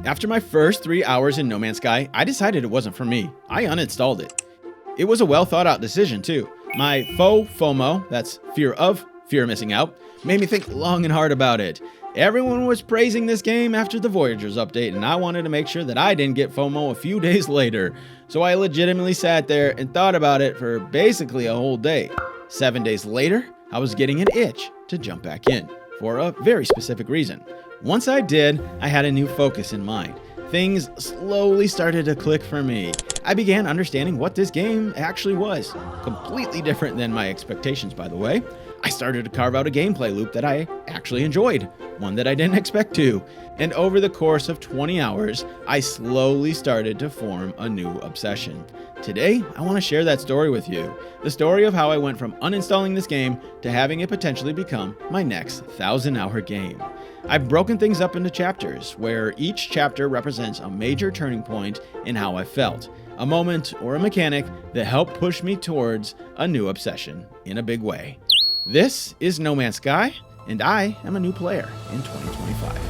After my first 3 hours in No Man's Sky, I decided it wasn't for me. I uninstalled it. It was a well thought out decision too. My FOMO, that's fear of missing out, made me think long and hard about it. Everyone was praising this game after the Voyagers update, and I wanted to make sure that I didn't get FOMO a few days later. So I legitimately sat there and thought about it for basically a whole day. 7 days later, I was getting an itch to jump back in, for a very specific reason. Once I did, I had a new focus in mind. Things slowly started to click for me. I began understanding what this game actually was. Completely different than my expectations, by the way. I started to carve out a gameplay loop that I actually enjoyed, one that I didn't expect to. And over the course of 20 hours, I slowly started to form a new obsession. Today, I want to share that story with you. The story of how I went from uninstalling this game to having it potentially become my next 1,000-hour game. I've broken things up into chapters, where each chapter represents a major turning point in how I felt, a moment or a mechanic that helped push me towards a new obsession in a big way. This is No Man's Sky, and I am a new player in 2025.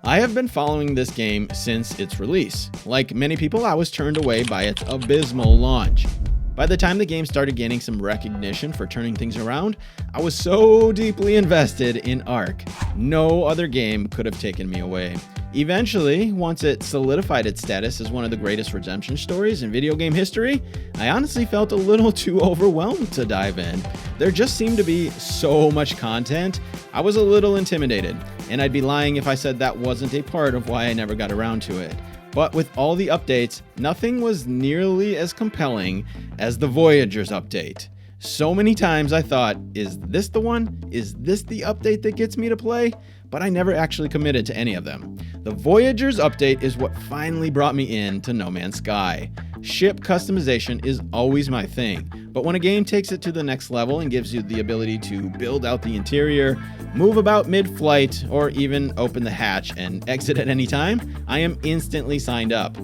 I have been following this game since its release. Like many people, I was turned away by its abysmal launch. By the time the game started gaining some recognition for turning things around, I was so deeply invested in Ark. No other game could have taken me away. Eventually, once it solidified its status as one of the greatest redemption stories in video game history, I honestly felt a little too overwhelmed to dive in. There just seemed to be so much content, I was a little intimidated, and I'd be lying if I said that wasn't a part of why I never got around to it. But with all the updates, nothing was nearly as compelling as the Voyagers update. So many times I thought, is this the one? Is this the update that gets me to play? But I never actually committed to any of them. The Voyagers update is what finally brought me into No Man's Sky. Ship customization is always my thing, but when a game takes it to the next level and gives you the ability to build out the interior, move about mid-flight, or even open the hatch and exit at any time, I am instantly signed up.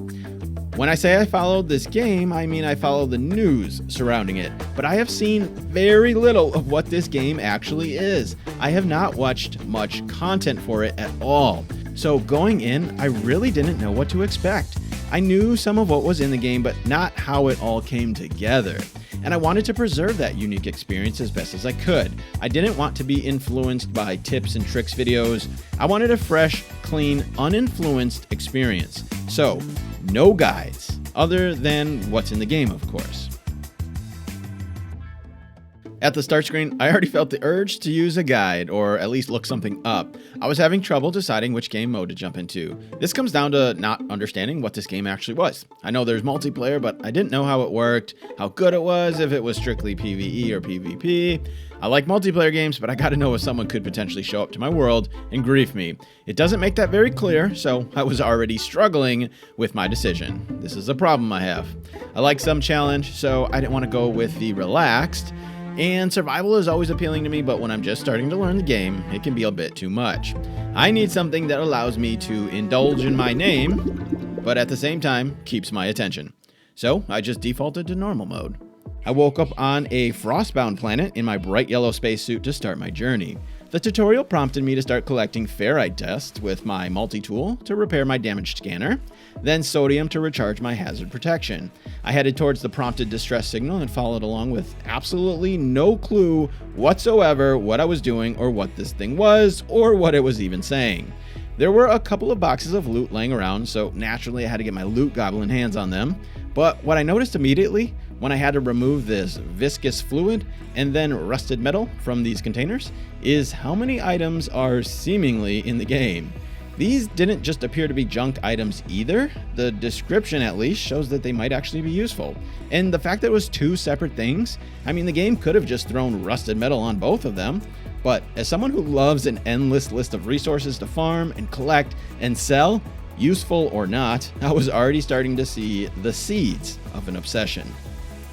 When I say I followed this game, I mean I follow the news surrounding it, but I have seen very little of what this game actually is. I have not watched much content for it at all. So going in, I really didn't know what to expect. I knew some of what was in the game, but not how it all came together. And I wanted to preserve that unique experience as best as I could. I didn't want to be influenced by tips and tricks videos. I wanted a fresh, clean, uninfluenced experience. So, no guides, other than what's in the game, of course. At the start screen, I already felt the urge to use a guide, or at least look something up. I was having trouble deciding which game mode to jump into. This comes down to not understanding what this game actually was. I know there's multiplayer, but I didn't know how it worked, how good it was, if it was strictly PvE or PvP. I like multiplayer games, but I gotta know if someone could potentially show up to my world and grief me. It doesn't make that very clear, so I was already struggling with my decision. This is a problem I have. I like some challenge, so I didn't want to go with the relaxed. And survival is always appealing to me, but when I'm just starting to learn the game, it can be a bit too much. I need something that allows me to indulge in my name, but at the same time, keeps my attention. So I just defaulted to normal mode. I woke up on a frostbound planet in my bright yellow spacesuit to start my journey. The tutorial prompted me to start collecting ferrite dust with my multi-tool to repair my damaged scanner, then sodium to recharge my hazard protection. I headed towards the prompted distress signal and followed along with absolutely no clue whatsoever what I was doing or what this thing was or what it was even saying. There were a couple of boxes of loot laying around, so naturally I had to get my loot goblin hands on them. But what I noticed immediately when I had to remove this viscous fluid and then rusted metal from these containers is how many items are seemingly in the game. These didn't just appear to be junk items either. The description at least shows that they might actually be useful. And the fact that it was two separate things, I mean the game could have just thrown rusted metal on both of them. But as someone who loves an endless list of resources to farm and collect and sell, useful or not, I was already starting to see the seeds of an obsession.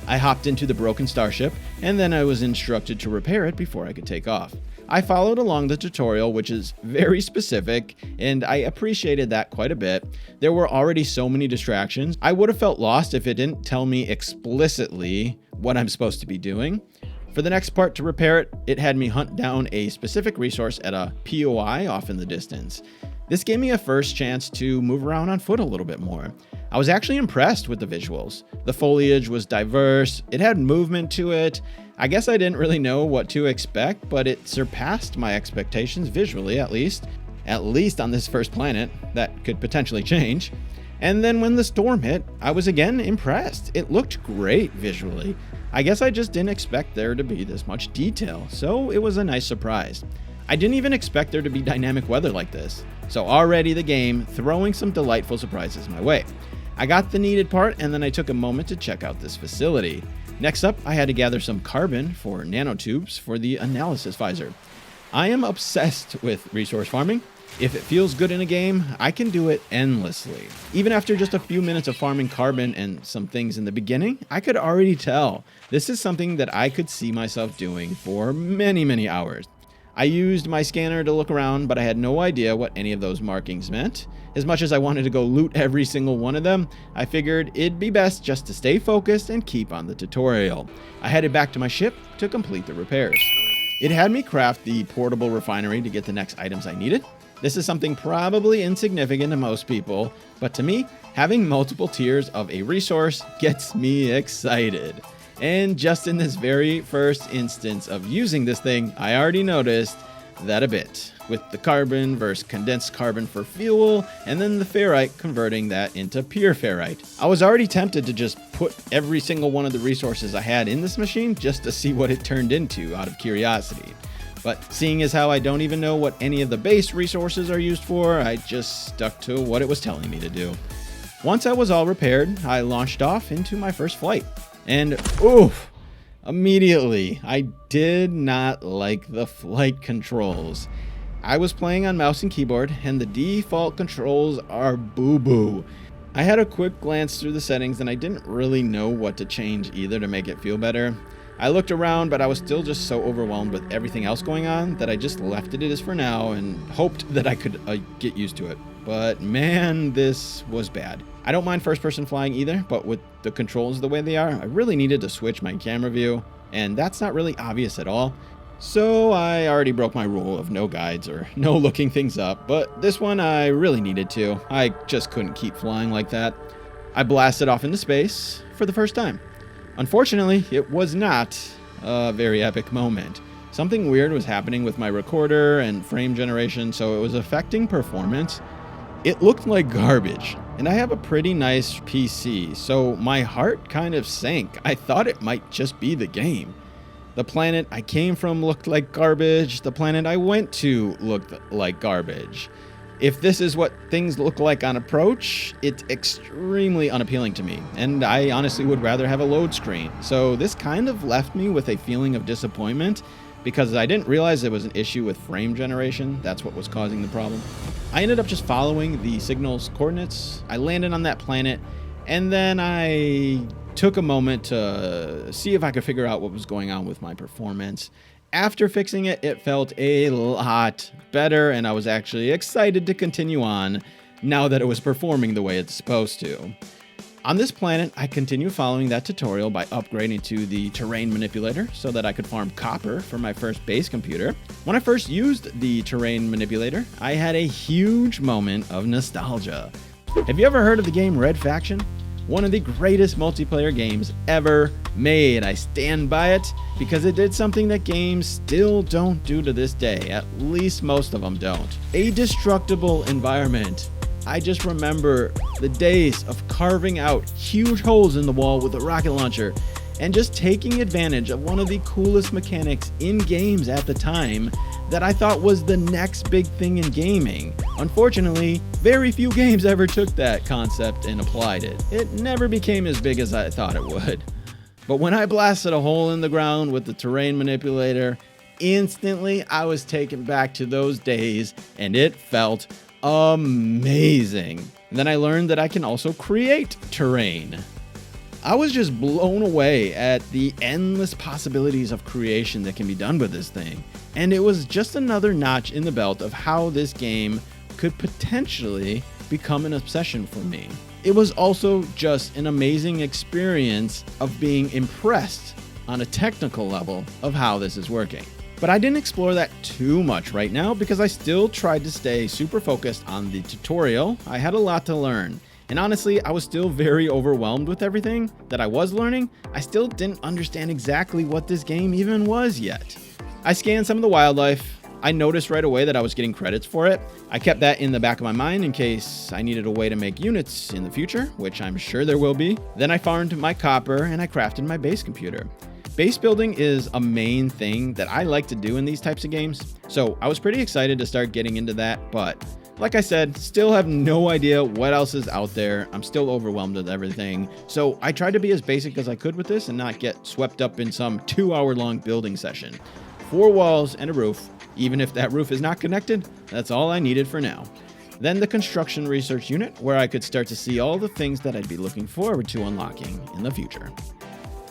I hopped into the broken starship, and then I was instructed to repair it before I could take off. I followed along the tutorial, which is very specific, and I appreciated that quite a bit. There were already so many distractions. I would have felt lost if it didn't tell me explicitly what I'm supposed to be doing. For the next part to repair it, it had me hunt down a specific resource at a POI off in the distance. This gave me a first chance to move around on foot a little bit more. I was actually impressed with the visuals. The foliage was diverse, it had movement to it. I guess I didn't really know what to expect, but it surpassed my expectations visually, at least on this first planet. That could potentially change. And then when the storm hit, I was again impressed. It looked great visually. I guess I just didn't expect there to be this much detail, so it was a nice surprise. I didn't even expect there to be dynamic weather like this, so already the game throwing some delightful surprises my way. I got the needed part, and then I took a moment to check out this facility. Next up, I had to gather some carbon for nanotubes for the analysis visor. I am obsessed with resource farming. If it feels good in a game, I can do it endlessly. Even after just a few minutes of farming carbon and some things in the beginning, I could already tell this is something that I could see myself doing for many, many hours. I used my scanner to look around, but I had no idea what any of those markings meant. As much as I wanted to go loot every single one of them, I figured it'd be best just to stay focused and keep on the tutorial. I headed back to my ship to complete the repairs. It had me craft the portable refinery to get the next items I needed. This is something probably insignificant to most people, but to me, having multiple tiers of a resource gets me excited. And just in this very first instance of using this thing, I already noticed that a bit, with the carbon versus condensed carbon for fuel, and then the ferrite converting that into pure ferrite. I was already tempted to just put every single one of the resources I had in this machine just to see what it turned into out of curiosity. But seeing as how I don't even know what any of the base resources are used for, I just stuck to what it was telling me to do. Once I was all repaired, I launched off into my first flight. And oof, immediately, I did not like the flight controls. I was playing on mouse and keyboard, and the default controls are boo-boo. I had a quick glance through the settings, and I didn't really know what to change either to make it feel better. I looked around, but I was still just so overwhelmed with everything else going on that I just left it as for now and hoped that I could get used to it. But man, this was bad. I don't mind first-person flying either, but with the controls the way they are, I really needed to switch my camera view, and that's not really obvious at all. So I already broke my rule of no guides or no looking things up, but this one I really needed to. I just couldn't keep flying like that. I blasted off into space for the first time. Unfortunately, it was not a very epic moment. Something weird was happening with my recorder and frame generation, so it was affecting performance. It looked like garbage, and I have a pretty nice PC, so my heart kind of sank. I thought it might just be the game. The planet I came from looked like garbage. The planet I went to looked like garbage. If this is what things look like on approach, it's extremely unappealing to me, and I honestly would rather have a load screen. So this kind of left me with a feeling of disappointment because I didn't realize there was an issue with frame generation. That's what was causing the problem. I ended up just following the signal's coordinates. I landed on that planet, and then I took a moment to see if I could figure out what was going on with my performance. After fixing it, it felt a lot better, and I was actually excited to continue on now that it was performing the way it's supposed to. On this planet, I continue following that tutorial by upgrading to the terrain manipulator so that I could farm copper for my first base computer. When I first used the terrain manipulator, I had a huge moment of nostalgia. Have you ever heard of the game Red Faction? One of the greatest multiplayer games ever made. I stand by it because it did something that games still don't do to this day. At least most of them don't. A destructible environment. I just remember the days of carving out huge holes in the wall with a rocket launcher and just taking advantage of one of the coolest mechanics in games at the time that I thought was the next big thing in gaming. Unfortunately, very few games ever took that concept and applied it. It never became as big as I thought it would. But when I blasted a hole in the ground with the terrain manipulator, instantly I was taken back to those days, and it felt amazing. And then I learned that I can also create terrain. I was just blown away at the endless possibilities of creation that can be done with this thing. and it was just another notch in the belt of how this game could potentially become an obsession for me. It was also just an amazing experience of being impressed on a technical level of how this is working. But I didn't explore that too much right now because I still tried to stay super focused on the tutorial. I had a lot to learn. And honestly, I was still very overwhelmed with everything that I was learning. I still didn't understand exactly what this game even was yet. I scanned some of the wildlife. I noticed right away that I was getting credits for it. I kept that in the back of my mind in case I needed a way to make units in the future, which I'm sure there will be. Then I farmed my copper and I crafted my base computer. Base building is a main thing that I like to do in these types of games, so I was pretty excited to start getting into that, but like I said, still have no idea what else is out there. I'm still overwhelmed with everything, so I tried to be as basic as I could with this and not get swept up in some 2-hour-long building session. 4 walls and a roof. Even if that roof is not connected, that's all I needed for now. Then the construction research unit, where I could start to see all the things that I'd be looking forward to unlocking in the future.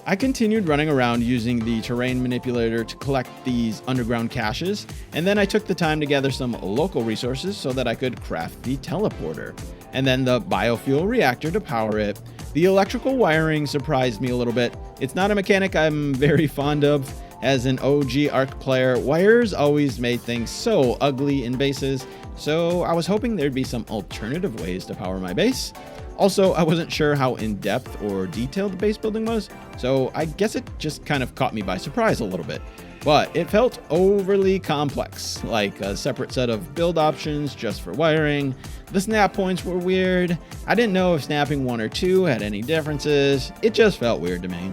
I continued running around using the terrain manipulator to collect these underground caches, and then I took the time to gather some local resources so that I could craft the teleporter, and then the biofuel reactor to power it. The electrical wiring surprised me a little bit. It's not a mechanic I'm very fond of. As an OG Arc player, wires always made things so ugly in bases, so I was hoping there'd be some alternative ways to power my base. Also, I wasn't sure how in-depth or detailed the base building was, so I guess it just kind of caught me by surprise a little bit. But it felt overly complex, like a separate set of build options just for wiring. The snap points were weird. I didn't know if snapping 1 or 2 had any differences. It just felt weird to me.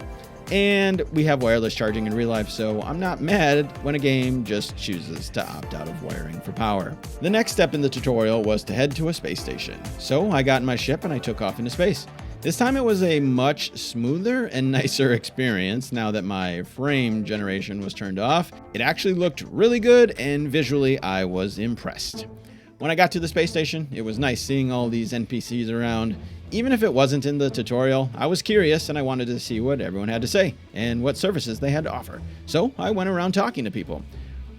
And we have wireless charging in real life, so I'm not mad when a game just chooses to opt out of wiring for power. The next step in the tutorial was to head to a space station. So I got in my ship and I took off into space. This time it was a much smoother and nicer experience now that my frame generation was turned off. It actually looked really good and visually I was impressed. When I got to the space station, it was nice seeing all these NPCs around. Even if it wasn't in the tutorial, I was curious and I wanted to see what everyone had to say and what services they had to offer. So I went around talking to people.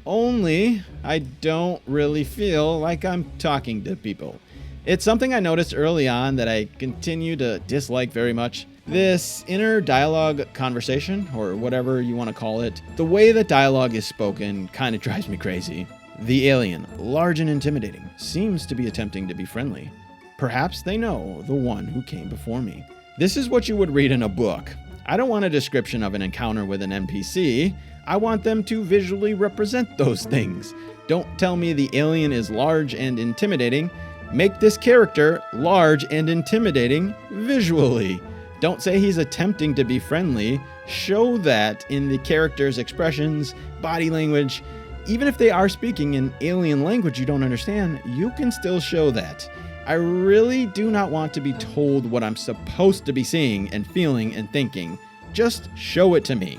Only I don't really feel like I'm talking to people. It's something I noticed early on that I continue to dislike very much. This inner dialogue conversation, or whatever you want to call it, the way that dialogue is spoken kind of drives me crazy. The alien, large and intimidating, seems to be attempting to be friendly. Perhaps they know the one who came before me. This is what you would read in a book. I don't want a description of an encounter with an NPC. I want them to visually represent those things. Don't tell me the alien is large and intimidating. Make this character large and intimidating visually. Don't say he's attempting to be friendly. Show that in the character's expressions, body language. Even if they are speaking an alien language you don't understand, you can still show that. I really do not want to be told what I'm supposed to be seeing and feeling and thinking. Just show it to me.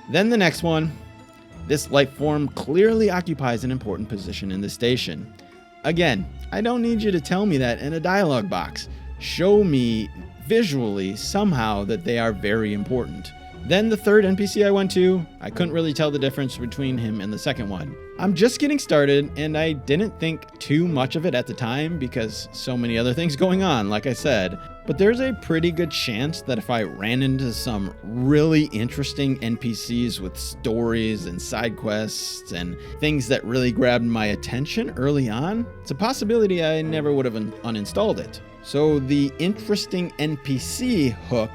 Then the next one. This life form clearly occupies an important position in the station. Again, I don't need you to tell me that in a dialogue box. Show me visually somehow that they are very important. Then the third NPC I went to, I couldn't really tell the difference between him and the second one. I'm just getting started and I didn't think too much of it at the time because so many other things going on, like I said. But there's a pretty good chance that if I ran into some really interesting NPCs with stories and side quests and things that really grabbed my attention early on, it's a possibility I never would have uninstalled it. So the interesting NPC hook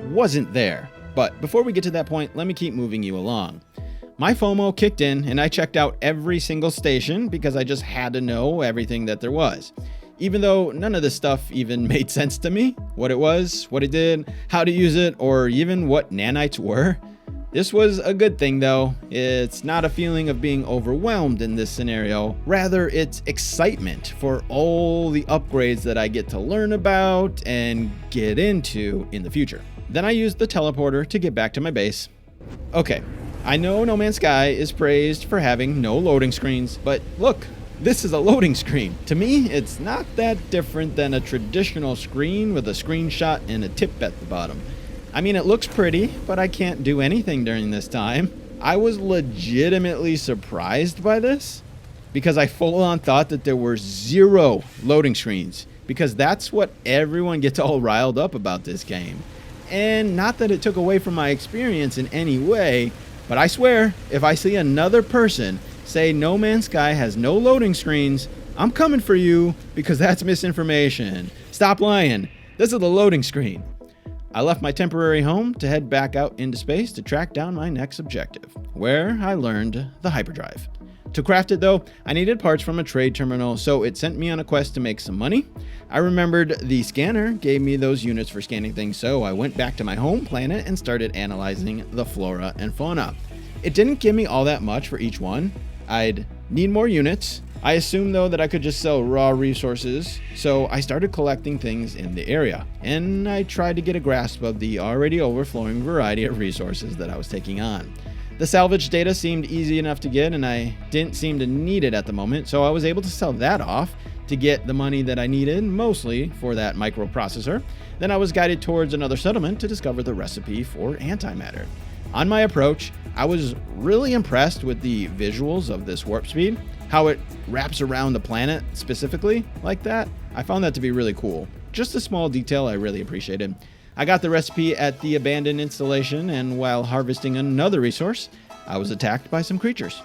wasn't there. But before we get to that point, let me keep moving you along. My FOMO kicked in and I checked out every single station because I just had to know everything that there was. Even though none of this stuff even made sense to me, what it was, what it did, how to use it, or even what nanites were. This was a good thing though. It's not a feeling of being overwhelmed in this scenario. Rather, it's excitement for all the upgrades that I get to learn about and get into in the future. Then I used the teleporter to get back to my base. Okay, I know No Man's Sky is praised for having no loading screens, but look, this is a loading screen. To me, it's not that different than a traditional screen with a screenshot and a tip at the bottom. I mean, it looks pretty, but I can't do anything during this time. I was legitimately surprised by this because I full on thought that there were 0 loading screens, because that's what everyone gets all riled up about this game. And not that it took away from my experience in any way, but I swear, if I see another person say No Man's Sky has no loading screens, I'm coming for you, because that's misinformation. Stop lying. This is the loading screen. I left my temporary home to head back out into space to track down my next objective, where I learned the hyperdrive. To craft it though, I needed parts from a trade terminal, so it sent me on a quest to make some money. I remembered the scanner gave me those units for scanning things, so I went back to my home planet and started analyzing the flora and fauna. It didn't give me all that much for each one. I'd need more units. I assumed though that I could just sell raw resources, so I started collecting things in the area, and I tried to get a grasp of the already overflowing variety of resources that I was taking on. The salvage data seemed easy enough to get, and I didn't seem to need it at the moment, so I was able to sell that off to get the money that I needed, mostly for that microprocessor. Then I was guided towards another settlement to discover the recipe for antimatter. On my approach, I was really impressed with the visuals of this warp speed, how it wraps around the planet specifically like that. I found that to be really cool. Just a small detail I really appreciated. I got the recipe at the abandoned installation, and while harvesting another resource, I was attacked by some creatures.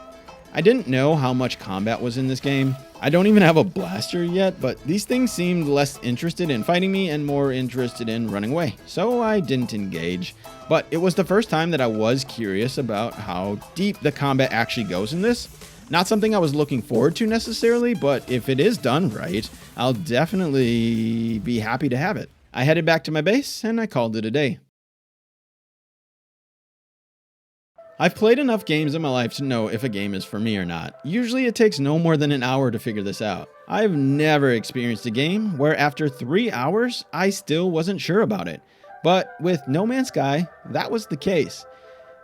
I didn't know how much combat was in this game. I don't even have a blaster yet, but these things seemed less interested in fighting me and more interested in running away, so I didn't engage. But it was the first time that I was curious about how deep the combat actually goes in this. Not something I was looking forward to necessarily, but if it is done right, I'll definitely be happy to have it. I headed back to my base and I called it a day. I've played enough games in my life to know if a game is for me or not. Usually it takes no more than an hour to figure this out. I've never experienced a game where after 3 hours, I still wasn't sure about it. But with No Man's Sky, that was the case.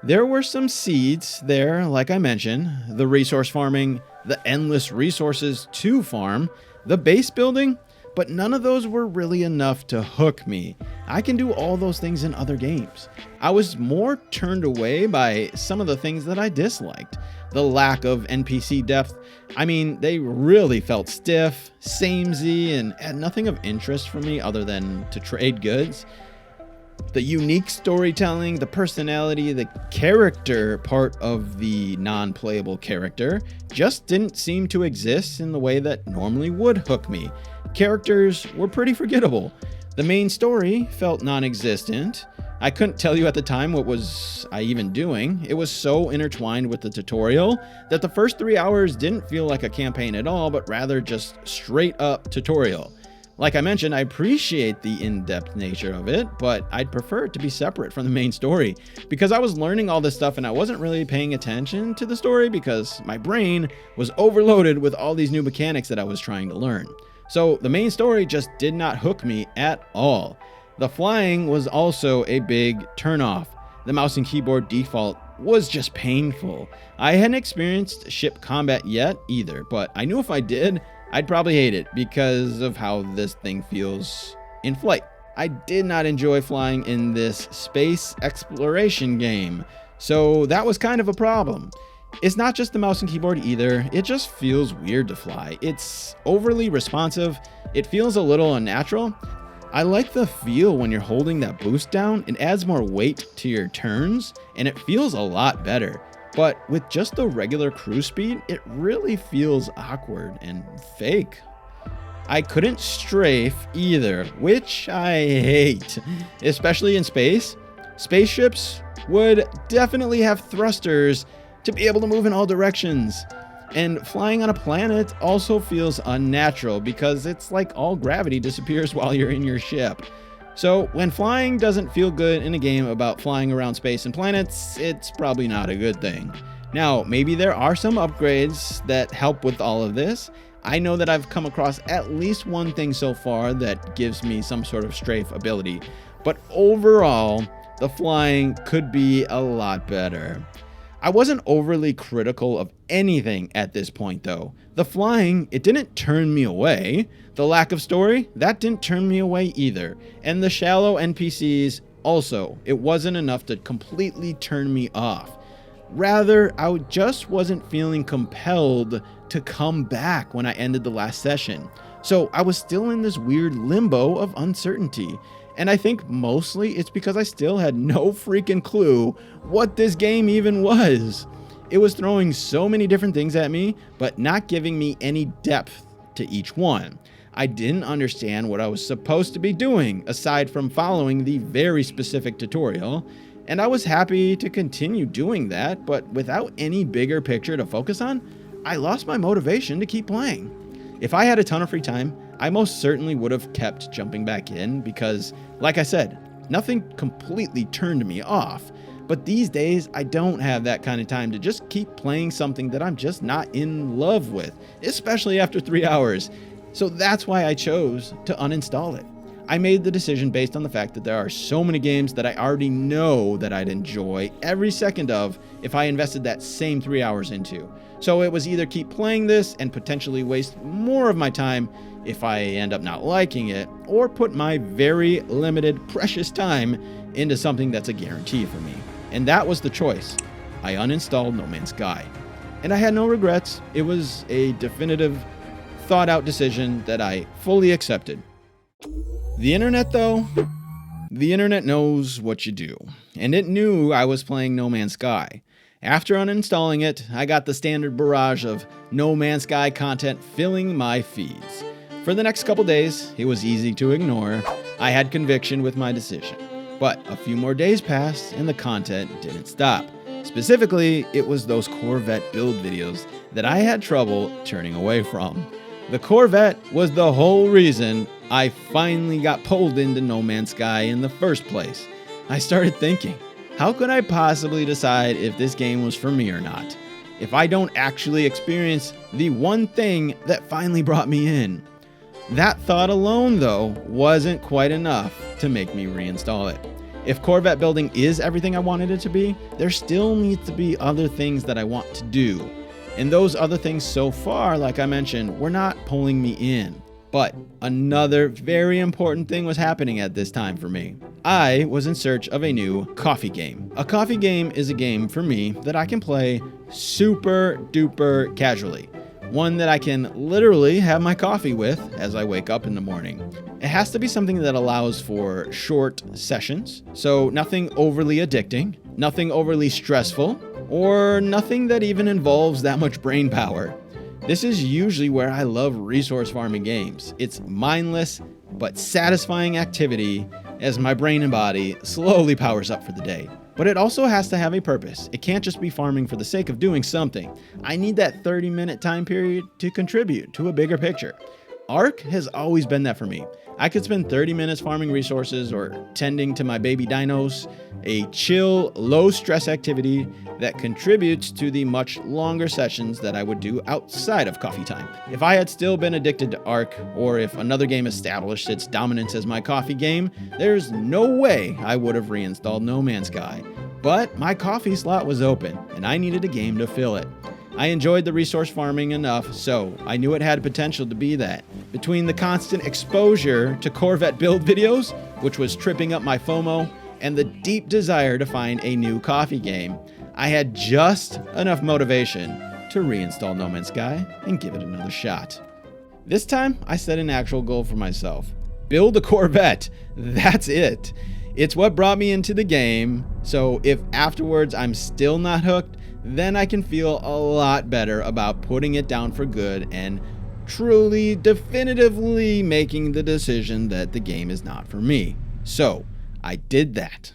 There were some seeds there, like I mentioned, the resource farming, the endless resources to farm, the base building, but none of those were really enough to hook me. I can do all those things in other games. I was more turned away by some of the things that I disliked. The lack of NPC depth. I mean, they really felt stiff, samey, and had nothing of interest for me other than to trade goods. The unique storytelling, the personality, the character part of the non-playable character just didn't seem to exist in the way that normally would hook me. Characters were pretty forgettable. The main story felt non-existent. I couldn't tell you at the time what was I even doing. It was so intertwined with the tutorial that the first 3 hours didn't feel like a campaign at all, but rather just straight up tutorial. Like I mentioned, I appreciate the in-depth nature of it, but I'd prefer it to be separate from the main story, because I was learning all this stuff and I wasn't really paying attention to the story because my brain was overloaded with all these new mechanics that I was trying to learn. So the main story just did not hook me at all. The flying was also a big turnoff. The mouse and keyboard default was just painful. I hadn't experienced ship combat yet either, but I knew if I did, I'd probably hate it because of how this thing feels in flight. I did not enjoy flying in this space exploration game, so that was kind of a problem. It's not just the mouse and keyboard either, it just feels weird to fly. It's overly responsive, it feels a little unnatural. I like the feel when you're holding that boost down, it adds more weight to your turns, and it feels a lot better. But with just the regular cruise speed, it really feels awkward and fake. I couldn't strafe either, which I hate, especially in space. Spaceships would definitely have thrusters to be able to move in all directions. And flying on a planet also feels unnatural because it's like all gravity disappears while you're in your ship. So when flying doesn't feel good in a game about flying around space and planets, it's probably not a good thing. Now, maybe there are some upgrades that help with all of this. I know that I've come across at least one thing so far that gives me some sort of strafe ability, but overall, the flying could be a lot better. I wasn't overly critical of anything at this point though. The flying, it didn't turn me away. The lack of story, that didn't turn me away either. And the shallow NPCs also, it wasn't enough to completely turn me off. Rather, I just wasn't feeling compelled to come back when I ended the last session. So I was still in this weird limbo of uncertainty. And I think mostly it's because I still had no freaking clue what this game even was. It was throwing so many different things at me, but not giving me any depth to each one. I didn't understand what I was supposed to be doing aside from following the very specific tutorial. And I was happy to continue doing that, but without any bigger picture to focus on, I lost my motivation to keep playing. If I had a ton of free time, I most certainly would have kept jumping back in because, like I said, nothing completely turned me off. But these days, I don't have that kind of time to just keep playing something that I'm just not in love with, especially after 3 hours. So that's why I chose to uninstall it. I made the decision based on the fact that there are so many games that I already know that I'd enjoy every second of if I invested that same 3 hours into. So it was either keep playing this and potentially waste more of my time if I end up not liking it, or put my very limited, precious time into something that's a guarantee for me. And that was the choice. I uninstalled No Man's Sky. And I had no regrets. It was a definitive, thought-out decision that I fully accepted. The internet, though, the internet knows what you do, and it knew I was playing No Man's Sky. After uninstalling it, I got the standard barrage of No Man's Sky content filling my feeds. For the next couple days, it was easy to ignore. I had conviction with my decision. But a few more days passed, and the content didn't stop. Specifically, it was those Corvette build videos that I had trouble turning away from. The Corvette was the whole reason I finally got pulled into No Man's Sky in the first place. I started thinking, how could I possibly decide if this game was for me or not, if I don't actually experience the one thing that finally brought me in? That thought alone, though, wasn't quite enough to make me reinstall it. If Corvette building is everything I wanted it to be, there still needs to be other things that I want to do. And those other things so far, like I mentioned, were not pulling me in. But another very important thing was happening at this time for me. I was in search of a new coffee game. A coffee game is a game for me that I can play super duper casually. One that I can literally have my coffee with as I wake up in the morning. It has to be something that allows for short sessions, so nothing overly addicting, nothing overly stressful, or nothing that even involves that much brain power. This is usually where I love resource farming games. It's mindless but satisfying activity as my brain and body slowly powers up for the day. But it also has to have a purpose. It can't just be farming for the sake of doing something. I need that 30-minute time period to contribute to a bigger picture. Ark has always been that for me. I could spend 30 minutes farming resources or tending to my baby dinos, a chill, low-stress activity that contributes to the much longer sessions that I would do outside of coffee time. If I had still been addicted to Ark, or if another game established its dominance as my coffee game, there's no way I would have reinstalled No Man's Sky. But my coffee slot was open, and I needed a game to fill it. I enjoyed the resource farming enough, so I knew it had potential to be that. Between the constant exposure to Corvette build videos, which was tripping up my FOMO, and the deep desire to find a new coffee game, I had just enough motivation to reinstall No Man's Sky and give it another shot. This time, I set an actual goal for myself. Build a Corvette. That's it. It's what brought me into the game, so if afterwards I'm still not hooked, then I can feel a lot better about putting it down for good and truly, definitively making the decision that the game is not for me. So, I did that.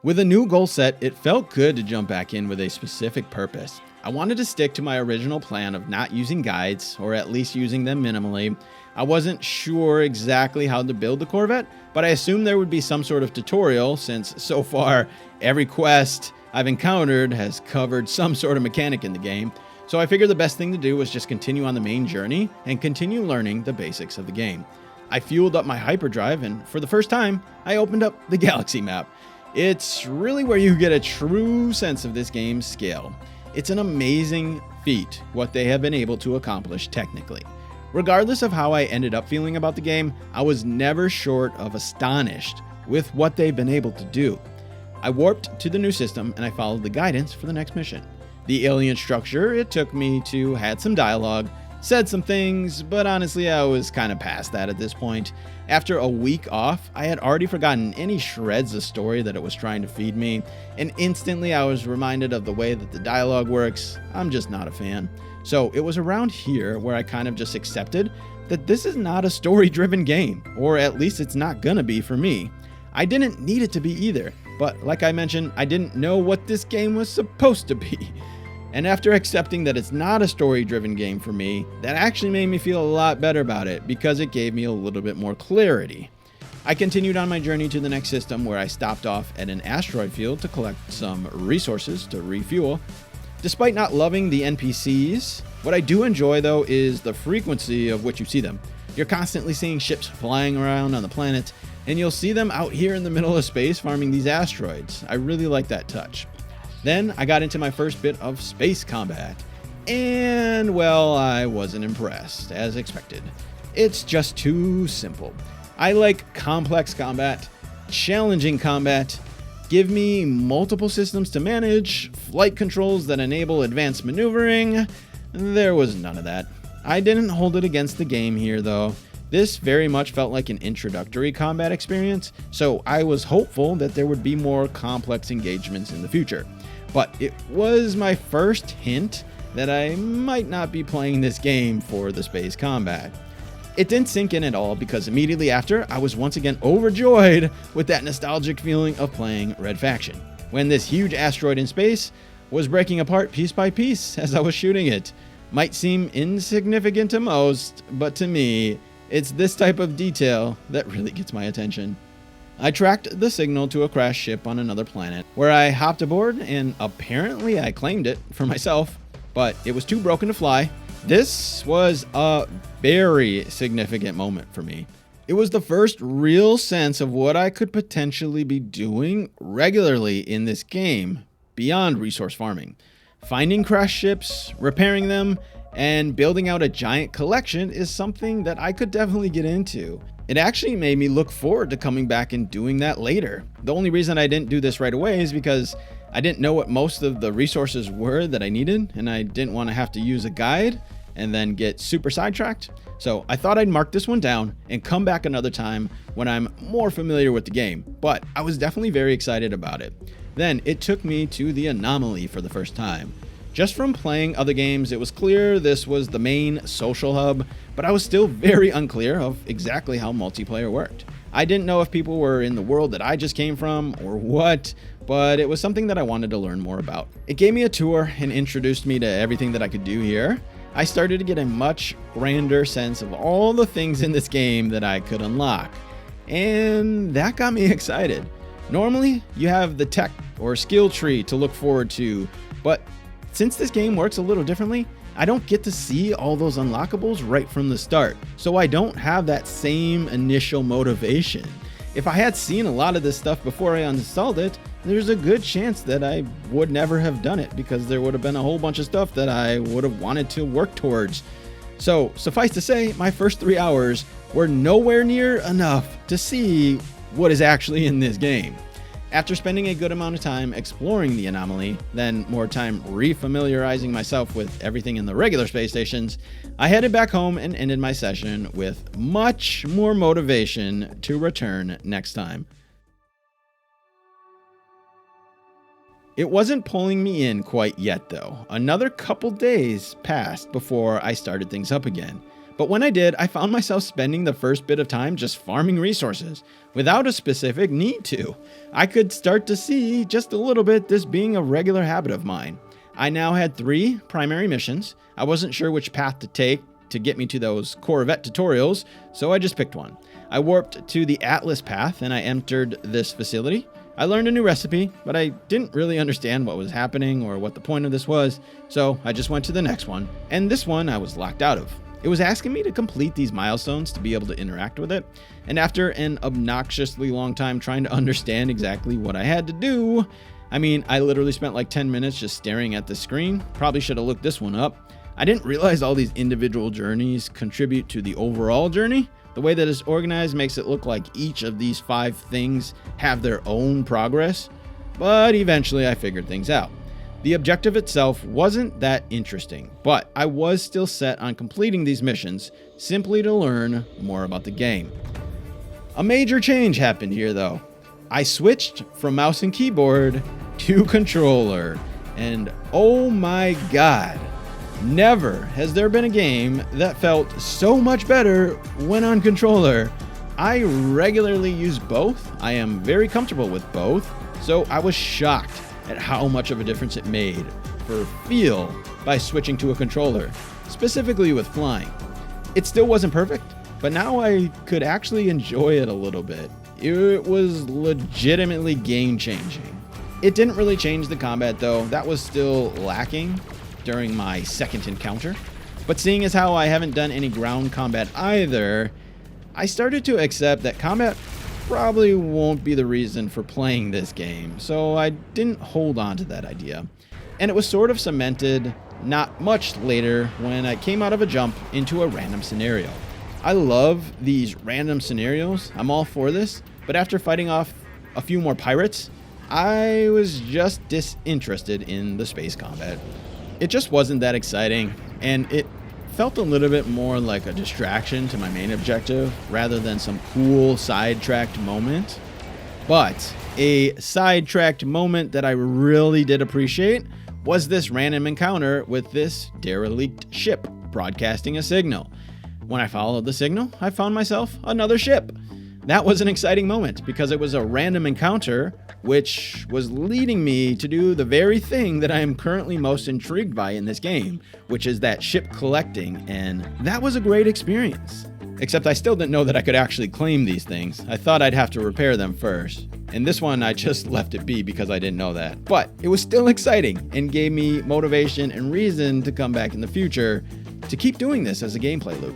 With a new goal set, it felt good to jump back in with a specific purpose. I wanted to stick to my original plan of not using guides, or at least using them minimally. I wasn't sure exactly how to build the Corvette, but I assumed there would be some sort of tutorial, since so far, every quest I've encountered has covered some sort of mechanic in the game. So I figured the best thing to do was just continue on the main journey and continue learning the basics of the game. I fueled up my hyperdrive, and for the first time, I opened up the galaxy map. It's really where you get a true sense of this game's scale. It's an amazing feat what they have been able to accomplish technically. Regardless of how I ended up feeling about the game, I was never short of astonished with what they've been able to do. I warped to the new system and I followed the guidance for the next mission. The alien structure it took me to had some dialogue, said some things, but honestly I was kind of past that at this point. After a week off, I had already forgotten any shreds of story that it was trying to feed me, and instantly I was reminded of the way that the dialogue works. I'm just not a fan. So it was around here where I kind of just accepted that this is not a story-driven game, or at least it's not gonna be for me. I didn't need it to be either, but like I mentioned, I didn't know what this game was supposed to be. And after accepting that it's not a story-driven game for me, that actually made me feel a lot better about it because it gave me a little bit more clarity. I continued on my journey to the next system where I stopped off at an asteroid field to collect some resources to refuel. Despite not loving the NPCs, what I do enjoy though is the frequency of which you see them. You're constantly seeing ships flying around on the planet, and you'll see them out here in the middle of space farming these asteroids. I really like that touch. Then I got into my first bit of space combat, and well, I wasn't impressed, as expected. It's just too simple. I like complex combat, challenging combat, give me multiple systems to manage, flight controls that enable advanced maneuvering. There was none of that. I didn't hold it against the game here though. This very much felt like an introductory combat experience, so I was hopeful that there would be more complex engagements in the future. But it was my first hint that I might not be playing this game for the space combat. It didn't sink in at all because immediately after, I was once again overjoyed with that nostalgic feeling of playing Red Faction, when this huge asteroid in space was breaking apart piece by piece as I was shooting it. Might seem insignificant to most, but to me, it's this type of detail that really gets my attention. I tracked the signal to a crashed ship on another planet, where I hopped aboard and apparently I claimed it for myself, but it was too broken to fly. This was a very significant moment for me. It was the first real sense of what I could potentially be doing regularly in this game, beyond resource farming. Finding crashed ships, repairing them, and building out a giant collection is something that I could definitely get into. It actually made me look forward to coming back and doing that later. The only reason I didn't do this right away is because I didn't know what most of the resources were that I needed, and I didn't want to have to use a guide and then get super sidetracked. So I thought I'd mark this one down and come back another time when I'm more familiar with the game, but I was definitely very excited about it. Then it took me to the anomaly for the first time. Just from playing other games, it was clear this was the main social hub, but I was still very unclear of exactly how multiplayer worked. I didn't know if people were in the world that I just came from or what, but it was something that I wanted to learn more about. It gave me a tour and introduced me to everything that I could do here. I started to get a much grander sense of all the things in this game that I could unlock, and that got me excited. Normally, you have the tech or skill tree to look forward to, but since this game works a little differently, I don't get to see all those unlockables right from the start, so I don't have that same initial motivation. If I had seen a lot of this stuff before I uninstalled it, there's a good chance that I would never have done it because there would have been a whole bunch of stuff that I would have wanted to work towards. So suffice to say, my first 3 hours were nowhere near enough to see what is actually in this game. After spending a good amount of time exploring the anomaly, then more time refamiliarizing myself with everything in the regular space stations, I headed back home and ended my session with much more motivation to return next time. It wasn't pulling me in quite yet though. Another couple days passed before I started things up again. But when I did, I found myself spending the first bit of time just farming resources, without a specific need to. I could start to see just a little bit this being a regular habit of mine. I now had 3 primary missions. I wasn't sure which path to take to get me to those Corvette tutorials, so I just picked one. I warped to the Atlas path and I entered this facility. I learned a new recipe, but I didn't really understand what was happening or what the point of this was, so I just went to the next one, and this one I was locked out of. It was asking me to complete these milestones to be able to interact with it, and after an obnoxiously long time trying to understand exactly what I had to do, I literally spent like 10 minutes just staring at the screen. Probably should have looked this one up. I didn't realize all these individual journeys contribute to the overall journey. The way that it's organized makes it look like each of these 5 things have their own progress. but eventually I figured things out. The objective itself wasn't that interesting, but I was still set on completing these missions simply to learn more about the game. A major change happened here though. I switched from mouse and keyboard to controller, and oh my god, never has there been a game that felt so much better when on controller. I regularly use both. I am very comfortable with both, so I was shocked at how much of a difference it made for feel by switching to a controller, specifically with flying. It still wasn't perfect, but now I could actually enjoy it a little bit. It was legitimately game-changing. It didn't really change the combat though. That was still lacking during my second encounter. But seeing as how I haven't done any ground combat either, I started to accept that combat probably won't be the reason for playing this game, so I didn't hold on to that idea. And it was sort of cemented not much later when I came out of a jump into a random scenario. I love these random scenarios, I'm all for this, but after fighting off a few more pirates, I was just disinterested in the space combat. It just wasn't that exciting, and it felt a little bit more like a distraction to my main objective rather than some cool sidetracked moment. But a sidetracked moment that I really did appreciate was this random encounter with this derelict ship broadcasting a signal. When I followed the signal, I found myself another ship. That was an exciting moment because it was a random encounter which was leading me to do the very thing that I am currently most intrigued by in this game, which is that ship collecting, and that was a great experience. Except I still didn't know that I could actually claim these things. I thought I'd have to repair them first. In this one, I just left it be because I didn't know that. But it was still exciting and gave me motivation and reason to come back in the future to keep doing this as a gameplay loop.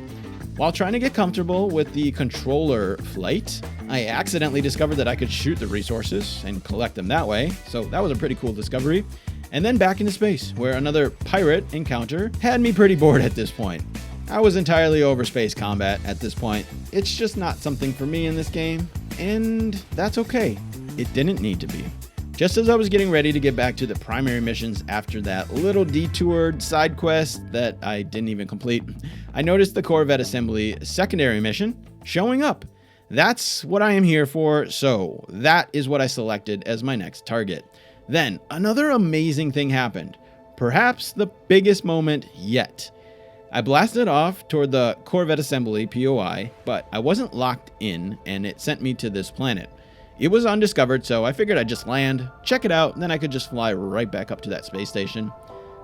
While trying to get comfortable with the controller flight, I accidentally discovered that I could shoot the resources and collect them that way, so that was a pretty cool discovery. And then back into space, where another pirate encounter had me pretty bored at this point. I was entirely over space combat at this point. It's just not something for me in this game, and that's okay. It didn't need to be. Just as I was getting ready to get back to the primary missions after that little detoured side quest that I didn't even complete, I noticed the Corvette Assembly secondary mission showing up. That's what I am here for, so that is what I selected as my next target. Then another amazing thing happened, perhaps the biggest moment yet. I blasted off toward the Corvette Assembly POI, but I wasn't locked in and it sent me to this planet. It was undiscovered, so I figured I'd just land, check it out, and then I could just fly right back up to that space station.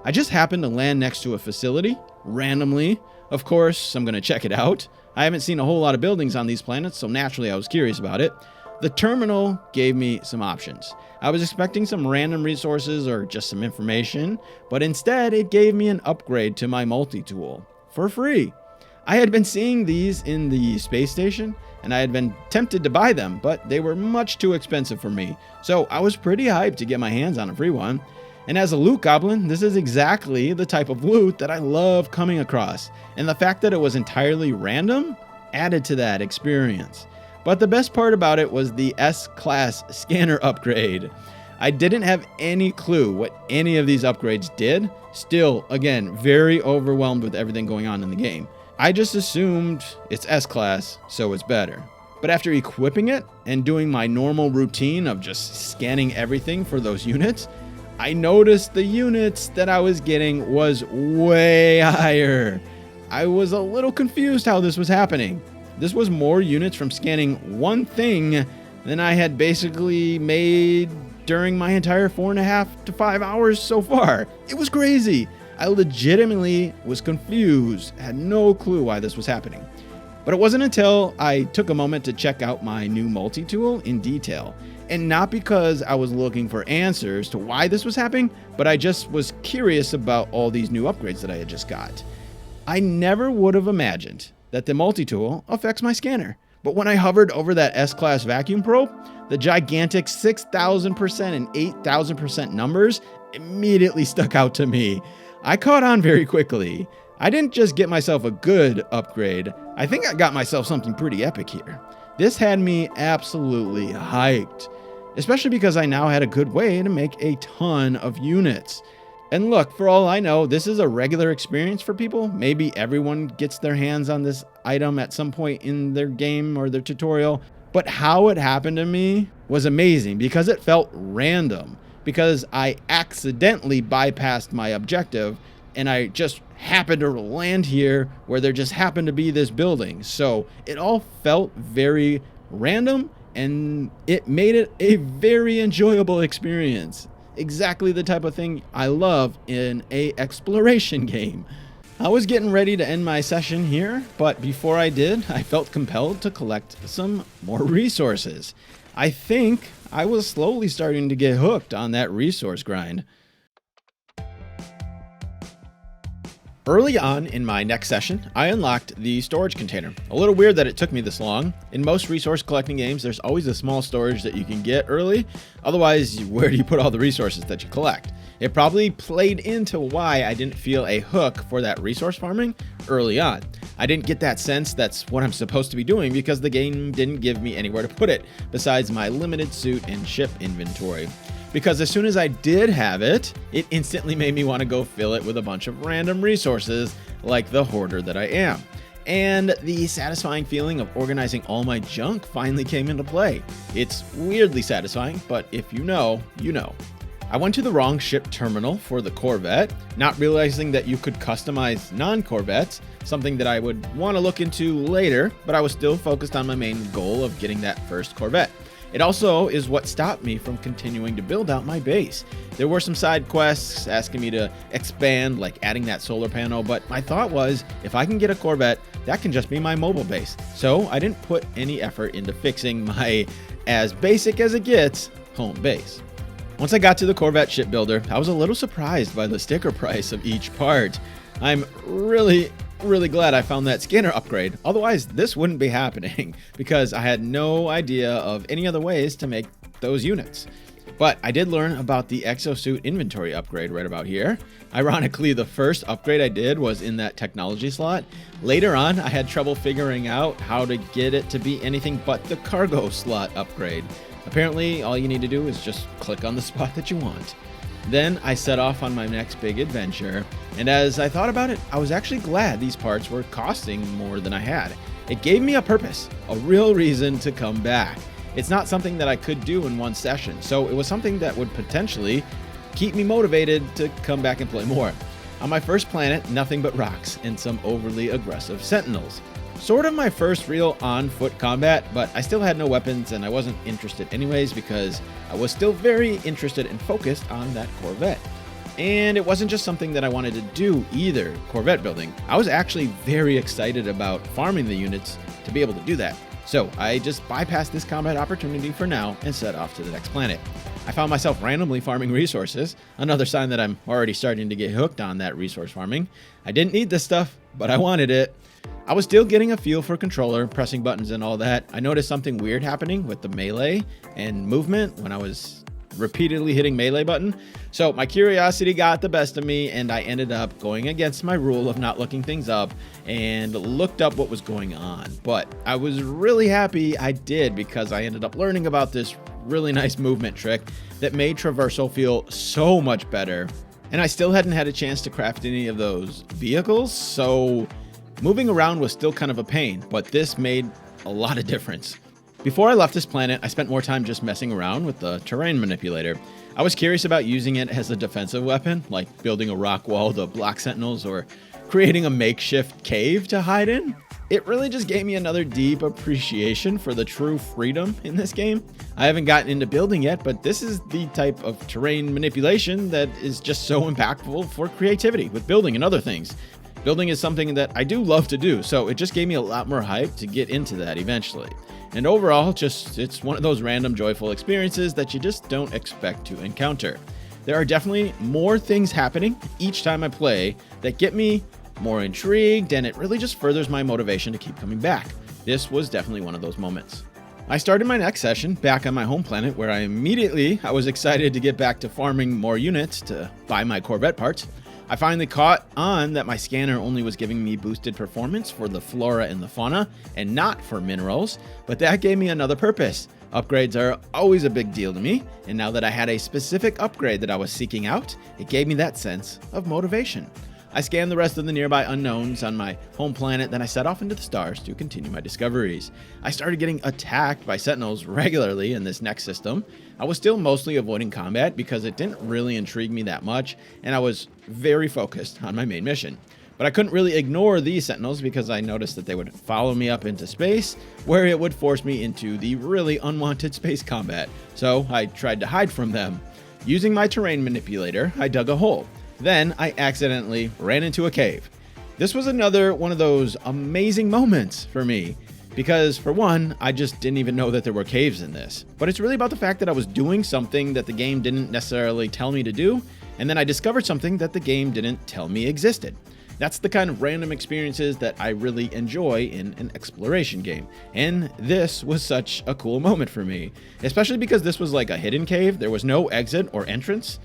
I just happened to land next to a facility, randomly. Of course, I'm going to check it out. I haven't seen a whole lot of buildings on these planets, so naturally I was curious about it. The terminal gave me some options. I was expecting some random resources or just some information, but instead it gave me an upgrade to my multi-tool for free. I had been seeing these in the space station, and I had been tempted to buy them, but they were much too expensive for me, so I was pretty hyped to get my hands on a free one. And as a loot goblin, this is exactly the type of loot that I love coming across, and the fact that it was entirely random added to that experience. But the best part about it was the S-Class scanner upgrade. I didn't have any clue what any of these upgrades did. Still, again, very overwhelmed with everything going on in the game. I just assumed it's S-Class, so it's better. But after equipping it and doing my normal routine of just scanning everything for those units, I noticed the units that I was getting was way higher. I was a little confused how this was happening. This was more units from scanning one thing than I had basically made during my entire 4.5 to 5 hours so far. It was crazy. I legitimately was confused, had no clue why this was happening. But it wasn't until I took a moment to check out my new multi-tool in detail. And not because I was looking for answers to why this was happening, but I just was curious about all these new upgrades that I had just got. I never would have imagined that the multi-tool affects my scanner. But when I hovered over that S-Class vacuum probe, the gigantic 6,000% and 8,000% numbers immediately stuck out to me. I caught on very quickly. I didn't just get myself a good upgrade, I think I got myself something pretty epic here. This had me absolutely hyped. especially because I now had a good way to make a ton of units. And look, for all I know, this is a regular experience for people. Maybe everyone gets their hands on this item at some point in their game or their tutorial. But how it happened to me was amazing because it felt random. Because I accidentally bypassed my objective and I just happened to land here where there just happened to be this building. So it all felt very random and it made it a very enjoyable experience. Exactly the type of thing I love in a exploration game. I was getting ready to end my session here, but before I did, I felt compelled to collect some more resources. I think I was slowly starting to get hooked on that resource grind. Early on in my next session, I unlocked the storage container. A little weird that it took me this long. In most resource collecting games, there's always a small storage that you can get early. Otherwise, where do you put all the resources that you collect? It probably played into why I didn't feel a hook for that resource farming early on. I didn't get that sense that's what I'm supposed to be doing because the game didn't give me anywhere to put it besides my limited suit and ship inventory. Because as soon as I did have it, it instantly made me want to go fill it with a bunch of random resources like the hoarder that I am. And the satisfying feeling of organizing all my junk finally came into play. It's weirdly satisfying, but if you know, you know. I went to the wrong ship terminal for the Corvette, not realizing that you could customize non-Corvettes, something that I would want to look into later, but I was still focused on my main goal of getting that first Corvette. It also is what stopped me from continuing to build out my base. There were some side quests asking me to expand, like adding that solar panel, but my thought was, if I can get a Corvette, that can just be my mobile base. So I didn't put any effort into fixing my, as basic as it gets, home base. Once I got to the Corvette shipbuilder, I was a little surprised by the sticker price of each part. I'm really glad I found that scanner upgrade. Otherwise, this wouldn't be happening because I had no idea of any other ways to make those units. But I did learn about the exosuit inventory upgrade right about here. Ironically, the first upgrade I did was in that technology slot. Later on, I had trouble figuring out how to get it to be anything but the cargo slot upgrade. Apparently, all you need to do is just click on the spot that you want. Then I set off on my next big adventure, and as I thought about it, I was actually glad these parts were costing more than I had. It gave me a purpose, a real reason to come back. It's not something that I could do in one session, so it was something that would potentially keep me motivated to come back and play more. On my first planet, nothing but rocks and some overly aggressive sentinels. Sort of my first real on-foot combat, but I still had no weapons and I wasn't interested anyways because I was still very interested and focused on that Corvette. And it wasn't just something that I wanted to do either, Corvette building. I was actually very excited about farming the units to be able to do that. So I just bypassed this combat opportunity for now and set off to the next planet. I found myself randomly farming resources, another sign that I'm already starting to get hooked on that resource farming. I didn't need this stuff, but I wanted it. I was still getting a feel for controller, pressing buttons and all that. I noticed something weird happening with the melee and movement when I was repeatedly hitting melee button. So my curiosity got the best of me and I ended up going against my rule of not looking things up and looked up what was going on. But I was really happy I did because I ended up learning about this really nice movement trick that made traversal feel so much better. And I still hadn't had a chance to craft any of those vehicles, so moving around was still kind of a pain, but this made a lot of difference. Before I left this planet, I spent more time just messing around with the terrain manipulator. I was curious about using it as a defensive weapon, like building a rock wall to block sentinels or creating a makeshift cave to hide in. It really just gave me another deep appreciation for the true freedom in this game. I haven't gotten into building yet, but this is the type of terrain manipulation that is just so impactful for creativity with building and other things. Building is something that I do love to do, so it just gave me a lot more hype to get into that eventually. And overall, it's one of those random joyful experiences that you just don't expect to encounter. There are definitely more things happening each time I play that get me more intrigued, and it really just furthers my motivation to keep coming back. This was definitely one of those moments. I started my next session back on my home planet where I was excited to get back to farming more units to buy my Corvette parts. I finally caught on that my scanner only was giving me boosted performance for the flora and the fauna and not for minerals, but that gave me another purpose. Upgrades are always a big deal to me, and now that I had a specific upgrade that I was seeking out, it gave me that sense of motivation. I scanned the rest of the nearby unknowns on my home planet, then I set off into the stars to continue my discoveries. I started getting attacked by sentinels regularly in this next system. I was still mostly avoiding combat because it didn't really intrigue me that much, and I was very focused on my main mission. But I couldn't really ignore these sentinels because I noticed that they would follow me up into space, where it would force me into the really unwanted space combat. So I tried to hide from them. Using my terrain manipulator, I dug a hole. Then I accidentally ran into a cave. This was another one of those amazing moments for me because, for one, I just didn't even know that there were caves in this. But it's really about the fact that I was doing something that the game didn't necessarily tell me to do, and then I discovered something that the game didn't tell me existed. That's the kind of random experiences that I really enjoy in an exploration game, and this was such a cool moment for me, especially because this was like a hidden cave. There was no exit or entrance.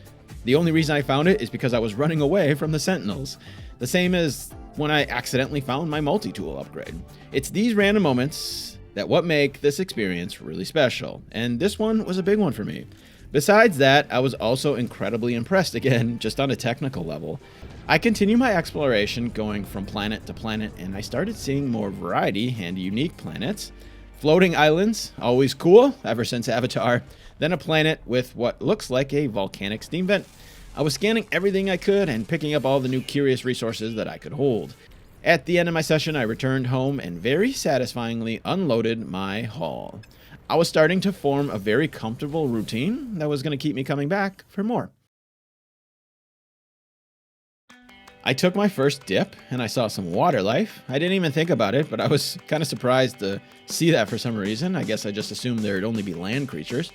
The only reason I found it is because I was running away from the sentinels. The same as when I accidentally found my multi-tool upgrade. It's these random moments that what make this experience really special, and this one was a big one for me. Besides that, I was also incredibly impressed again, just on a technical level. I continued my exploration going from planet to planet, and I started seeing more variety and unique planets. Floating islands, always cool, ever since Avatar. Then a planet with what looks like a volcanic steam vent. I was scanning everything I could and picking up all the new curious resources that I could hold. At the end of my session, I returned home and very satisfyingly unloaded my haul. I was starting to form a very comfortable routine that was going to keep me coming back for more. I took my first dip and I saw some water life. I didn't even think about it, but I was kind of surprised to see that for some reason. I guess I just assumed there'd only be land creatures.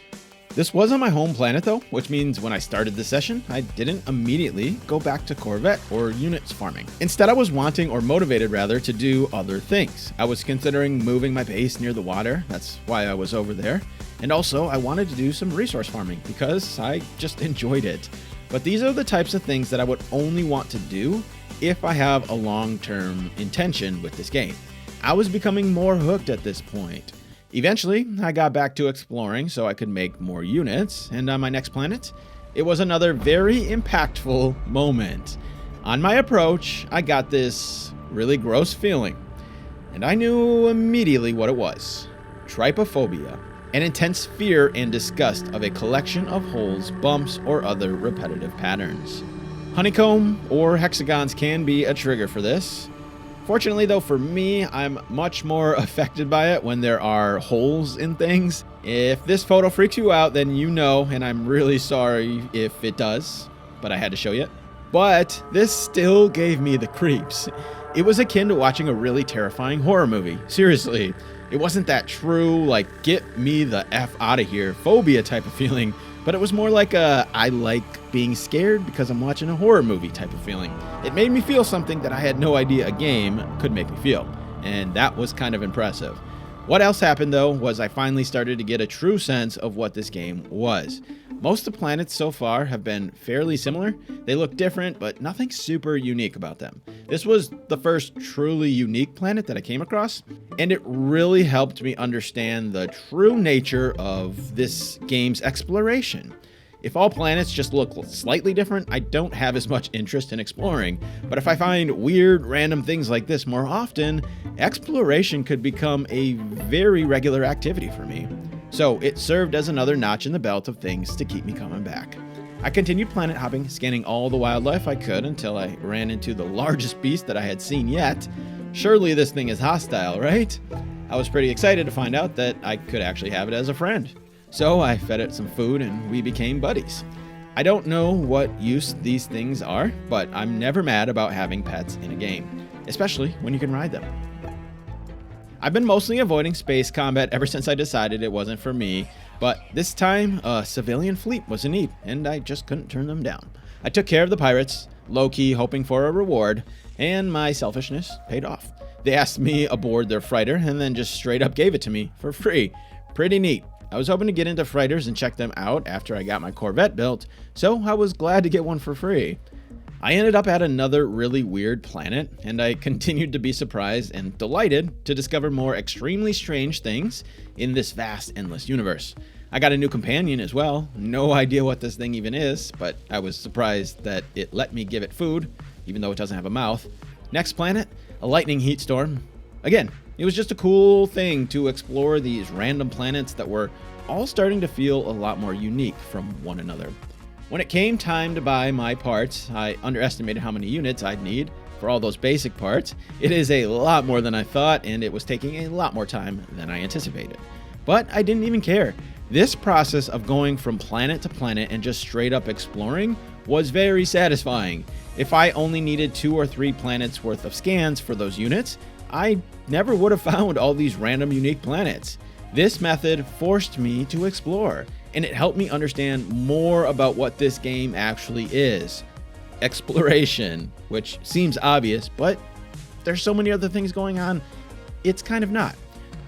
This was on my home planet though, which means when I started the session, I didn't immediately go back to Corvette or units farming. Instead, I was wanting, or motivated rather, to do other things. I was considering moving my base near the water. That's why I was over there. And also, I wanted to do some resource farming because I just enjoyed it. But these are the types of things that I would only want to do if I have a long-term intention with this game. I was becoming more hooked at this point. Eventually, I got back to exploring so I could make more units, and on my next planet, it was another very impactful moment. On my approach, I got this really gross feeling, and I knew immediately what it was. Trypophobia, an intense fear and disgust of a collection of holes, bumps, or other repetitive patterns. Honeycomb or hexagons can be a trigger for this. Fortunately though, for me, I'm much more affected by it when there are holes in things. If this photo freaks you out, then you know, and I'm really sorry if it does, but I had to show you it. But this still gave me the creeps. It was akin to watching a really terrifying horror movie. Seriously, it wasn't that true, like, get me the F out of here phobia type of feeling, but it was more like a I like being scared because I'm watching a horror movie type of feeling. It made me feel something that I had no idea a game could make me feel, and that was kind of impressive. What else happened though was I finally started to get a true sense of what this game was. Most of the planets so far have been fairly similar. They look different, but nothing super unique about them. This was the first truly unique planet that I came across, and it really helped me understand the true nature of this game's exploration. If all planets just look slightly different, I don't have as much interest in exploring. But if I find weird, random things like this more often, exploration could become a very regular activity for me. So it served as another notch in the belt of things to keep me coming back. I continued planet hopping, scanning all the wildlife I could until I ran into the largest beast that I had seen yet. Surely this thing is hostile, right? I was pretty excited to find out that I could actually have it as a friend. So I fed it some food and we became buddies. I don't know what use these things are, but I'm never mad about having pets in a game, especially when you can ride them. I've been mostly avoiding space combat ever since I decided it wasn't for me, but this time a civilian fleet was in need and I just couldn't turn them down. I took care of the pirates, low-key hoping for a reward, and my selfishness paid off. They asked me aboard their freighter and then just straight up gave it to me for free. Pretty neat. I was hoping to get into freighters and check them out after I got my Corvette built, so I was glad to get one for free. I ended up at another really weird planet, and I continued to be surprised and delighted to discover more extremely strange things in this vast, endless universe. I got a new companion as well. No idea what this thing even is, but I was surprised that it let me give it food, even though it doesn't have a mouth. Next planet, a lightning heat storm. Again, it was just a cool thing to explore these random planets that were all starting to feel a lot more unique from one another. When it came time to buy my parts, I underestimated how many units I'd need for all those basic parts. It is a lot more than I thought, and it was taking a lot more time than I anticipated. But I didn't even care. This process of going from planet to planet and just straight up exploring was very satisfying. If I only needed 2 or 3 planets worth of scans for those units, I never would have found all these random unique planets. This method forced me to explore, and it helped me understand more about what this game actually is. Exploration, which seems obvious, but there's so many other things going on, it's kind of not.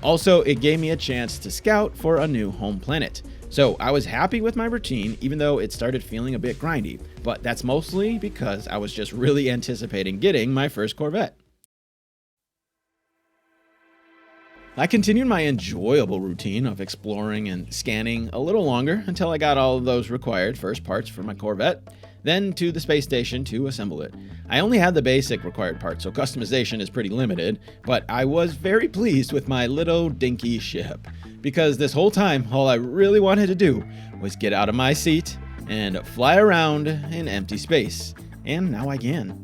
Also, it gave me a chance to scout for a new home planet. So I was happy with my routine, even though it started feeling a bit grindy, but that's mostly because I was just really anticipating getting my first Corvette. I continued my enjoyable routine of exploring and scanning a little longer until I got all of those required first parts for my Corvette, then to the space station to assemble it. I only had the basic required parts, so customization is pretty limited, but I was very pleased with my little dinky ship, because this whole time all I really wanted to do was get out of my seat and fly around in empty space, and now I can.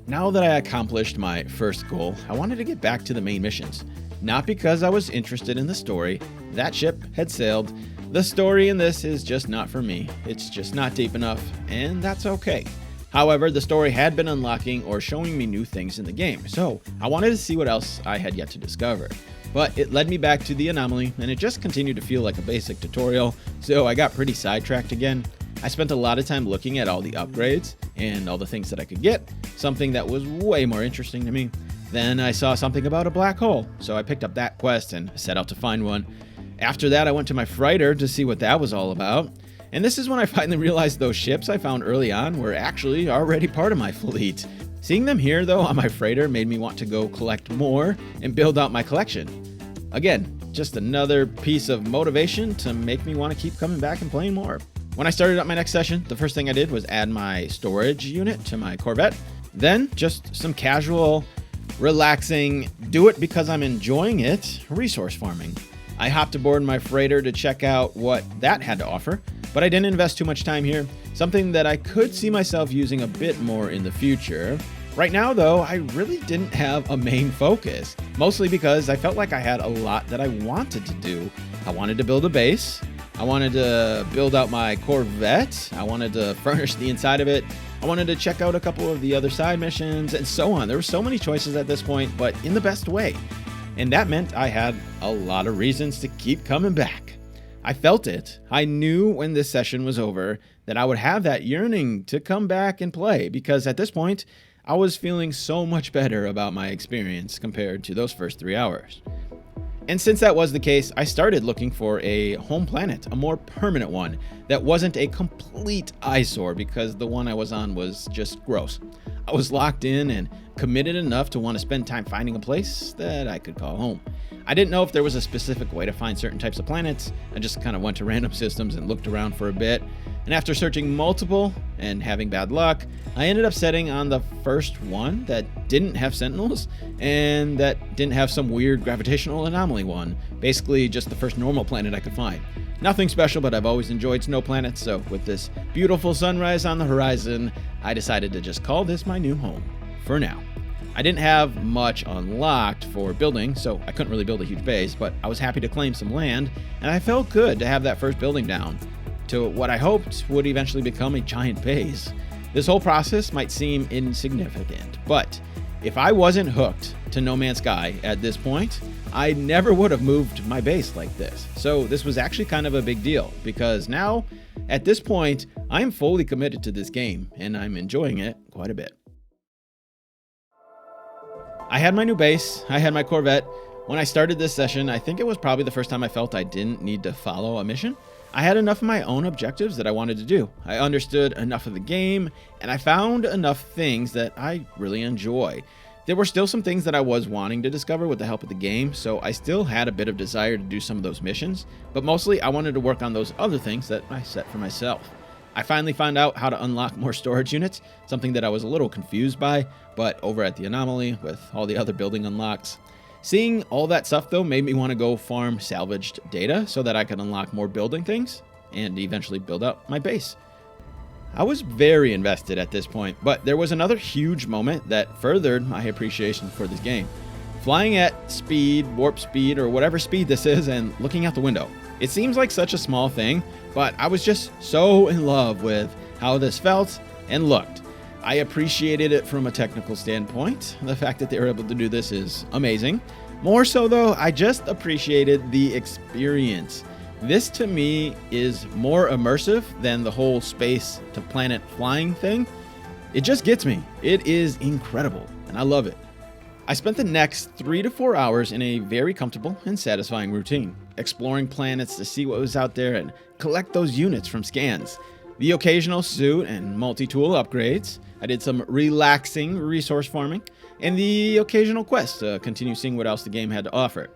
Now that I accomplished my first goal, I wanted to get back to the main missions. Not because I was interested in the story. That ship had sailed. The story in this is just not for me. It's just not deep enough, and that's okay. However, the story had been unlocking or showing me new things in the game, so I wanted to see what else I had yet to discover. But it led me back to the anomaly, and it just continued to feel like a basic tutorial, so I got pretty sidetracked again. I spent a lot of time looking at all the upgrades and all the things that I could get, something that was way more interesting to me. Then I saw something about a black hole, so I picked up that quest and set out to find one. After that, I went to my freighter to see what that was all about. And this is when I finally realized those ships I found early on were actually already part of my fleet. Seeing them here, though, on my freighter made me want to go collect more and build out my collection. Again, just another piece of motivation to make me want to keep coming back and playing more. When I started up my next session, the first thing I did was add my storage unit to my Corvette. Then just some casual, relaxing, do it because I'm enjoying it, resource farming. I hopped aboard my freighter to check out what that had to offer, but I didn't invest too much time here, something that I could see myself using a bit more in the future. Right now, though, I really didn't have a main focus, mostly because I felt like I had a lot that I wanted to do. I wanted to build a base. I wanted to build out my Corvette. I wanted to furnish the inside of it. I wanted to check out a couple of the other side missions and so on. There were so many choices at this point, but in the best way. And that meant I had a lot of reasons to keep coming back. I felt it. I knew when this session was over that I would have that yearning to come back and play, because at this point, I was feeling so much better about my experience compared to those first 3 hours. And since that was the case, I started looking for a home planet, a more permanent one that wasn't a complete eyesore, because the one I was on was just gross. I was locked in and committed enough to want to spend time finding a place that I could call home. I didn't know if there was a specific way to find certain types of planets. I just kind of went to random systems and looked around for a bit. And after searching multiple and having bad luck, I ended up setting on the first one that didn't have sentinels and that didn't have some weird gravitational anomaly one. Basically just the first normal planet I could find. Nothing special, but I've always enjoyed snow planets, so with this beautiful sunrise on the horizon, I decided to just call this my new home, for now. I didn't have much unlocked for building, so I couldn't really build a huge base, but I was happy to claim some land, and I felt good to have that first building down to what I hoped would eventually become a giant base. This whole process might seem insignificant, but if I wasn't hooked to No Man's Sky at this point, I never would have moved my base like this. So this was actually kind of a big deal, because now, at this point, I'm fully committed to this game, and I'm enjoying it quite a bit. I had my new base, I had my Corvette. When I started this session, I think it was probably the first time I felt I didn't need to follow a mission. I had enough of my own objectives that I wanted to do. I understood enough of the game, and I found enough things that I really enjoy. There were still some things that I was wanting to discover with the help of the game, so I still had a bit of desire to do some of those missions, but mostly I wanted to work on those other things that I set for myself. I finally found out how to unlock more storage units, something that I was a little confused by, but over at the Anomaly with all the other building unlocks. Seeing all that stuff though made me want to go farm salvaged data so that I could unlock more building things and eventually build up my base. I was very invested at this point, but there was another huge moment that furthered my appreciation for this game. Flying at speed, warp speed, or whatever speed this is, and looking out the window. It seems like such a small thing, but I was just so in love with how this felt and looked. I appreciated it from a technical standpoint. The fact that they were able to do this is amazing. More so though, I just appreciated the experience. This to me is more immersive than the whole space to planet flying thing. It just gets me. It is incredible, and I love it. I spent the next 3 to 4 hours in a very comfortable and satisfying routine, exploring planets to see what was out there and collect those units from scans. The occasional suit and multi-tool upgrades. I did some relaxing resource farming, and the occasional quest to continue seeing what else the game had to offer.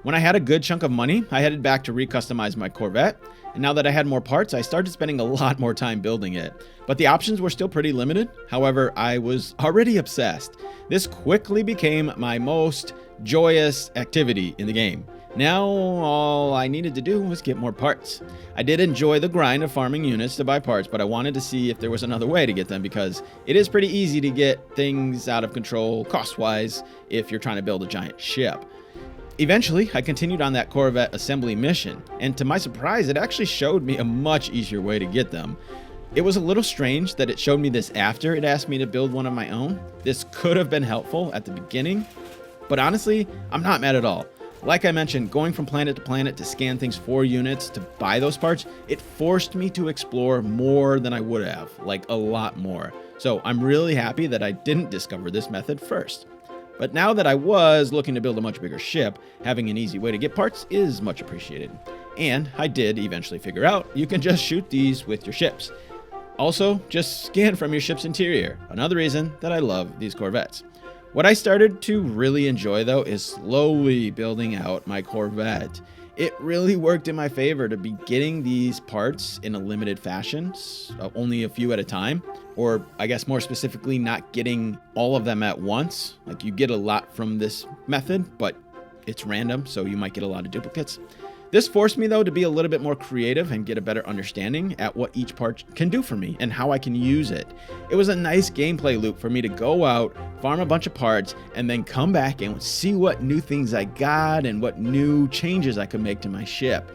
When I had a good chunk of money, I headed back to recustomize my Corvette, and now that I had more parts, I started spending a lot more time building it. But the options were still pretty limited. However, I was already obsessed. This quickly became my most joyous activity in the game. Now, all I needed to do was get more parts. I did enjoy the grind of farming units to buy parts, but I wanted to see if there was another way to get them because it is pretty easy to get things out of control cost-wise if you're trying to build a giant ship. Eventually, I continued on that Corvette assembly mission, and to my surprise, it actually showed me a much easier way to get them. It was a little strange that it showed me this after it asked me to build one of my own. This could have been helpful at the beginning, but honestly, I'm not mad at all. Like I mentioned, going from planet to planet to scan things for units to buy those parts, it forced me to explore more than I would have, like a lot more. So I'm really happy that I didn't discover this method first. But now that I was looking to build a much bigger ship, having an easy way to get parts is much appreciated. And I did eventually figure out you can just shoot these with your ships. Also, just scan from your ship's interior, another reason that I love these Corvettes. What I started to really enjoy though is slowly building out my Corvette. It really worked in my favor to be getting these parts in a limited fashion, only a few at a time, or I guess more specifically, not getting all of them at once. Like you get a lot from this method, but it's random, so you might get a lot of duplicates. This forced me though to be a little bit more creative and get a better understanding at what each part can do for me and how I can use it. It was a nice gameplay loop for me to go out, farm a bunch of parts, and then come back and see what new things I got and what new changes I could make to my ship.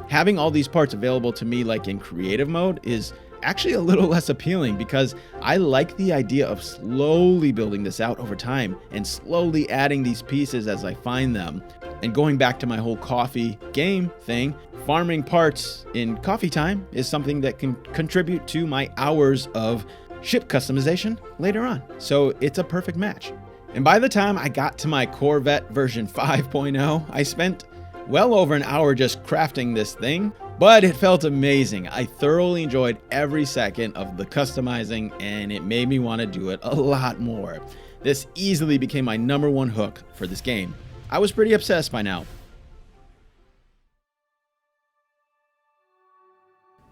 Having all these parts available to me like in creative mode is actually a little less appealing because I like the idea of slowly building this out over time and slowly adding these pieces as I find them. And going back to my whole coffee game thing, farming parts in coffee time is something that can contribute to my hours of ship customization later on. So it's a perfect match. And by the time I got to my Corvette version 5.0, I spent well over an hour just crafting this thing, but it felt amazing. I thoroughly enjoyed every second of the customizing, and it made me want to do it a lot more. This easily became my #1 hook for this game. I was pretty obsessed by now.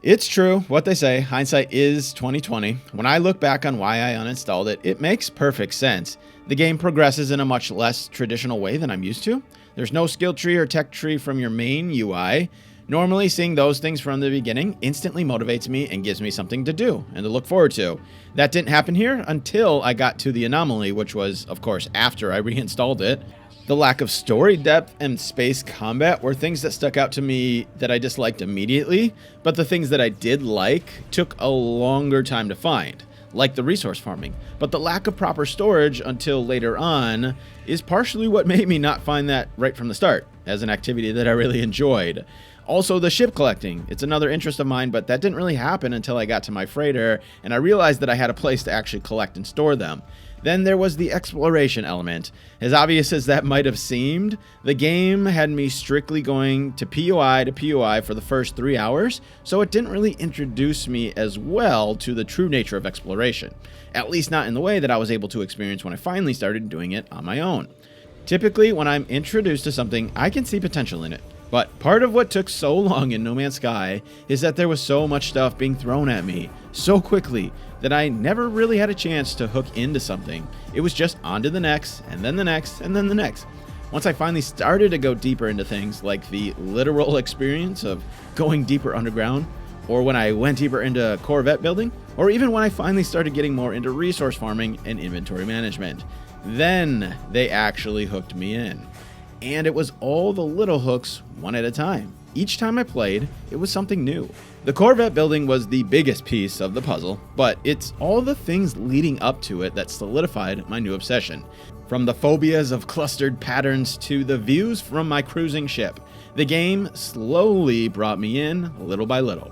It's true what they say, hindsight is 20/20. When I look back on why I uninstalled it, it makes perfect sense. The game progresses in a much less traditional way than I'm used to. There's no skill tree or tech tree from your main UI. Normally, seeing those things from the beginning instantly motivates me and gives me something to do and to look forward to. That didn't happen here until I got to the Anomaly, which was, of course, after I reinstalled it. The lack of story depth and space combat were things that stuck out to me that I disliked immediately, but the things that I did like took a longer time to find, like the resource farming. But the lack of proper storage until later on is partially what made me not find that right from the start as an activity that I really enjoyed. Also, the ship collecting. It's another interest of mine, but that didn't really happen until I got to my freighter and I realized that I had a place to actually collect and store them. Then there was the exploration element. As obvious as that might have seemed, the game had me strictly going to POI to POI for the first 3 hours, so it didn't really introduce me as well to the true nature of exploration. At least not in the way that I was able to experience when I finally started doing it on my own. Typically, when I'm introduced to something, I can see potential in it. But part of what took so long in No Man's Sky is that there was so much stuff being thrown at me so quickly that I never really had a chance to hook into something. It was just on to the next, and then the next, and then the next. Once I finally started to go deeper into things like the literal experience of going deeper underground, or when I went deeper into Corvette building, or even when I finally started getting more into resource farming and inventory management, then they actually hooked me in. And it was all the little hooks, one at a time. Each time I played, it was something new. The Corvette building was the biggest piece of the puzzle, but it's all the things leading up to it that solidified my new obsession. From the phobias of clustered patterns to the views from my cruising ship, the game slowly brought me in little by little.